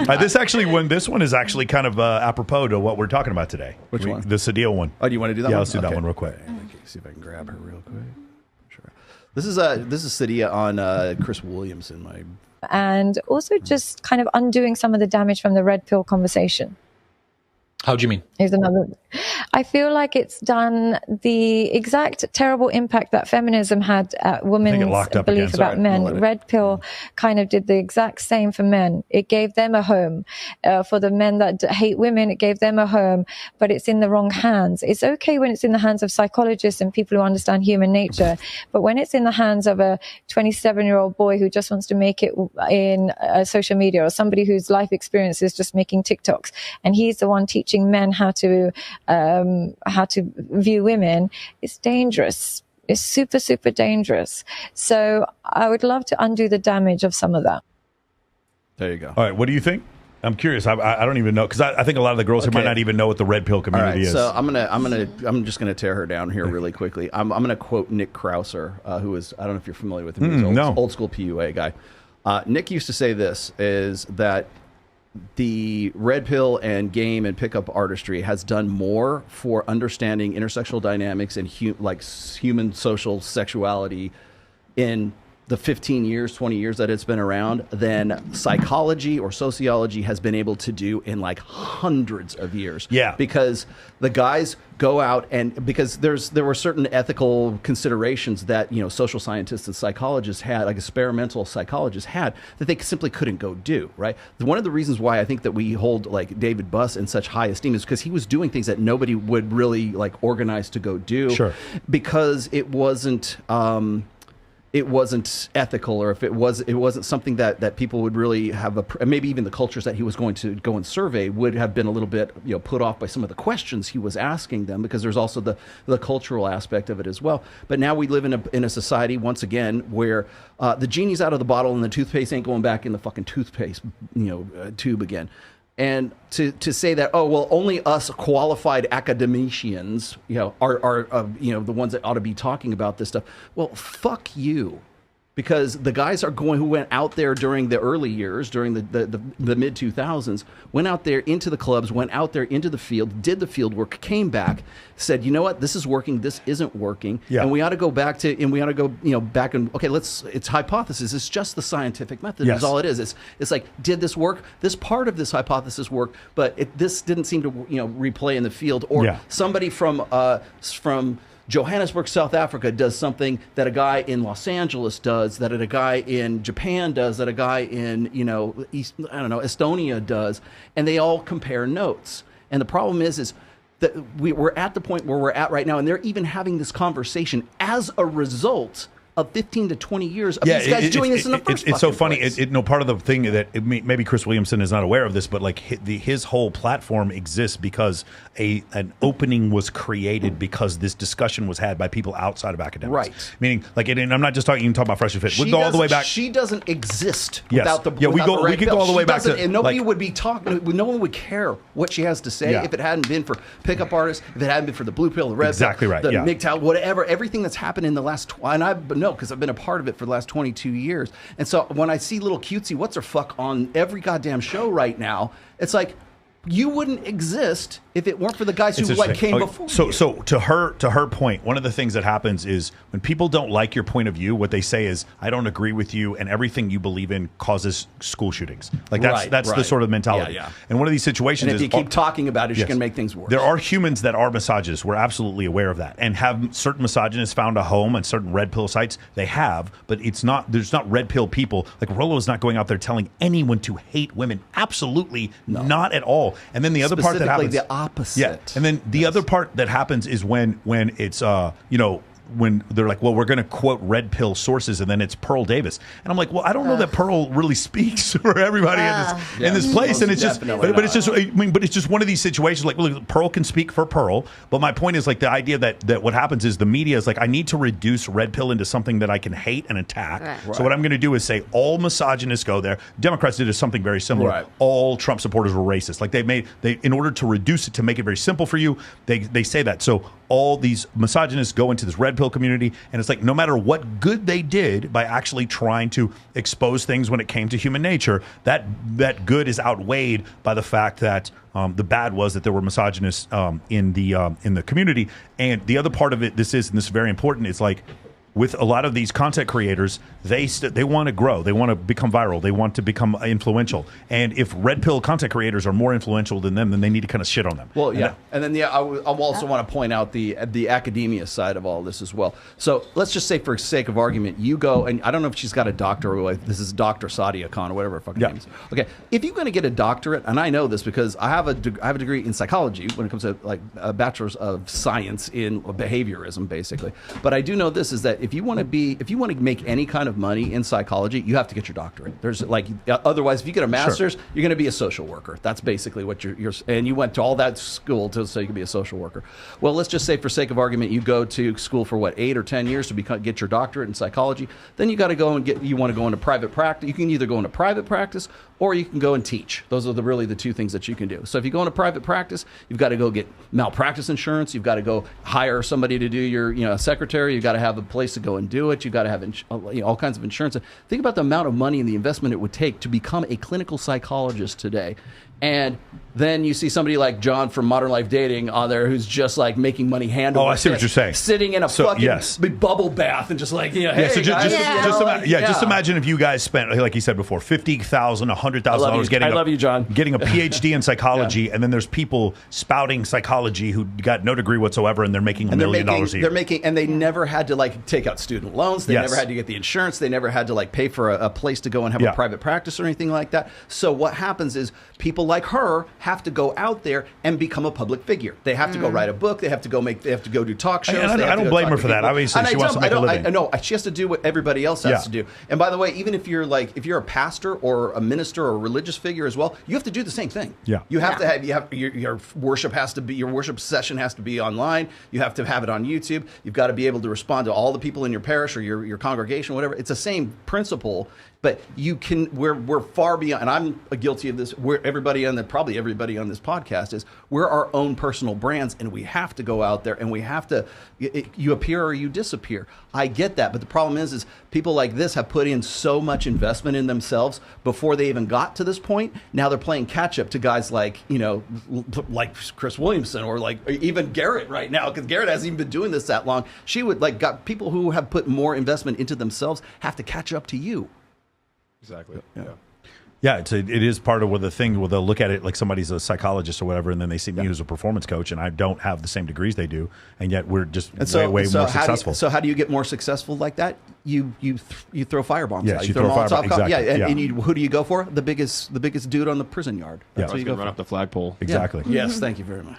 This one is actually kind of apropos to what we're talking about today. Which one? The Sadia one. Oh, do you want to do that one? Yeah, let's do that one real quick. See if I can grab her real quick. Sure. This is Sadia on Chris Williamson. And also just kind of undoing some of the damage from the red pill conversation. How do you mean? Is another. I feel like it's done the exact terrible impact that feminism had at women's belief about men. Red pill kind of did the exact same for men. It gave them a home. For the men that hate women, it gave them a home, but it's in the wrong hands. It's okay when it's in the hands of psychologists and people who understand human nature, but when it's in the hands of a 27-year-old boy who just wants to make it in social media, or somebody whose life experience is just making TikToks, and he's the one teaching men how to view women, it's dangerous. It's super, super dangerous. So I would love to undo the damage of some of that. There you go. All right, what do you think? I'm curious. I don't even know, because I think a lot of the girls here might not even know what the red pill community is. So I'm just gonna tear her down here really quickly. I'm gonna quote Nick Krauser, who is, I don't know if you're familiar with him. He's old school PUA guy. Nick used to say this, is that the red pill and game and pickup artistry has done more for understanding intersexual dynamics and human social sexuality in the 15 years, 20 years that it's been around than psychology or sociology has been able to do in like hundreds of years. Yeah. Because the guys go out and because there were certain ethical considerations that, you know, social scientists and psychologists had, like experimental psychologists had, that they simply couldn't go do, right? One of the reasons why I think that we hold like David Buss in such high esteem is because he was doing things that nobody would really like organize to go do. Sure. Because it wasn't ethical, or if it wasn't something that people would really have maybe even the cultures that he was going to go and survey would have been a little bit, you know, put off by some of the questions he was asking them, because there's also the cultural aspect of it as well. But now we live in a society once again where the genie's out of the bottle and the toothpaste ain't going back in the fucking toothpaste, tube again. And to say that, oh, well, only us qualified academicians, are the ones that ought to be talking about this stuff. Well, fuck you. Because the guys who went out there during the early years, during the mid 2000s, went out there into the clubs, went out there into the field, did the field work, came back, said, you know what, this is working, this isn't working, and we ought to go back back and okay, it's hypothesis. It's just the scientific method. Yes. Is all it is. It's like, did this work? This part of this hypothesis worked, but this didn't seem to replay in the field, or somebody from Johannesburg, South Africa does something that a guy in Los Angeles does, that a guy in Japan does, that a guy in, Estonia does, and they all compare notes. And the problem is that we're at the point where we're at right now, and they're even having this conversation as a result of 15 to 20 years of these guys doing this in the first place. It's so funny. Part of the thing that maybe Chris Williamson is not aware of this, but like his whole platform exists because an opening was created because this discussion was had by people outside of academics. Right. Meaning, like, and I'm not just talking about Fresh and Fit. We go all the way back. She doesn't exist yes. without the we could go all the way back to. And nobody would be talking. No one would care what she has to say if it hadn't been for pickup artists, if it hadn't been for the blue pill, the red pill, the MGTOW, whatever, everything that's happened in the last. Because I've been a part of it for the last 22 years. And so when I see little cutesy what's her fuck on every goddamn show right now, it's like, you wouldn't exist if it weren't for the guys who came before you. So to her point, one of the things that happens is when people don't like your point of view, what they say is, I don't agree with you, and everything you believe in causes school shootings. Like that's the sort of mentality. Yeah. And one of these situations if you keep talking about it, you can make things worse. There are humans that are misogynists. We're absolutely aware of that. And have certain misogynists found a home on certain red pill sites? They have, but there's not red pill people. Like, Rollo is not going out there telling anyone to hate women. Absolutely not at all. And then the other part that happens, the opposite. Yeah. And then the other part that happens is when it's when they're like, well, we're going to quote red pill sources, and then it's Pearl Davis, and I'm like, well, I don't know that Pearl really speaks for everybody in this place, and it's just, but it's just, but it's just one of these situations. Like, look, Pearl can speak for Pearl, but my point is, like, the idea that what happens is the media is like, I need to reduce red pill into something that I can hate and attack. Right. So what I'm going to do is say all misogynists go there. Democrats did something very similar. Right. All Trump supporters were racist. Like, they in order to reduce it, to make it very simple for you, they say that. So all these misogynists go into this red pill community, and it's like no matter what good they did by actually trying to expose things when it came to human nature, that good is outweighed by the fact that the bad was that there were misogynists in the community. And the other part of it, this is very important, it's like with a lot of these content creators, they want to grow, they want to become viral, they want to become influential. And if red pill content creators are more influential than them, then they need to kind of shit on them. Well, yeah. And then I also want to point out the academia side of all this as well. So let's just say, for sake of argument, you go, and I don't know if she's got a doctor, or like, this is Dr. Sadia Khan or whatever her fucking name is. Okay, if you're going to get a doctorate, and I know this because I have a degree in psychology when it comes to like a bachelor's of science in behaviorism, basically. But I do know this is that if you want to make any kind of money in psychology, you have to get your doctorate. There's like, otherwise, if you get a master's, you're going to be a social worker. That's basically what you're, and you went to all that school so you can be a social worker. Well, let's just say, for sake of argument, you go to school for what, 8 or 10 years to get your doctorate in psychology. Then you got to go and you want to go into private practice. You can either go into private practice or you can go and teach. Those are really the two things that you can do. So if you go into private practice, you've got to go get malpractice insurance. You've got to go hire somebody to do your, secretary. You've got to have a place to go and do it. You've got to have all kinds of insurance. Think about the amount of money and the investment it would take to become a clinical psychologist today. And then you see somebody like John from Modern Life Dating on there who's just like making money hand over fist. I see what you're saying. Sitting in a fucking bubble bath and just like, hey, so just imagine if you guys spent, like you said before, $50,000, $100,000 I love you, John. Getting a PhD in psychology, and then there's people spouting psychology who got no degree whatsoever, and they're making $1 million a year. And they never had to like take out student loans. They never had to get the insurance. They never had to like pay for a place to go and have a private practice or anything like that. So what happens is people like her have to go out there and become a public figure. They have to go write a book. They have to go do talk shows. And I don't blame her for that. Obviously, she wants to make a living. No, she has to do what everybody else has to do. And by the way, even if you're a pastor or a minister or a religious figure as well, you have to do the same thing. Yeah. You have to have your worship your worship session has to be online. You have to have it on YouTube. You've got to be able to respond to all the people in your parish or your congregation, whatever. It's the same principle. But we're far beyond, and I'm guilty of this. Probably everybody on this podcast is, we're our own personal brands, and we have to go out there and we have to, you appear or you disappear. I get that, but the problem is people like this have put in so much investment in themselves before they even got to this point. Now they're playing catch up to guys like, like Chris Williamson or like even Garrett right now, because Garrett hasn't even been doing this that long. She would got people who have put more investment into themselves have to catch up to you. Exactly. Yeah, it is part of the thing where they'll look at it like somebody's a psychologist or whatever, and then they see me as a performance coach, and I don't have the same degrees they do, and yet we're just way more successful. So how do you get more successful like that? You throw firebombs out. You throw Molotov exactly. And who do you go for? The biggest dude on the prison yard. That's what you go for. Run up the flagpole. Exactly. Yes, thank you very much.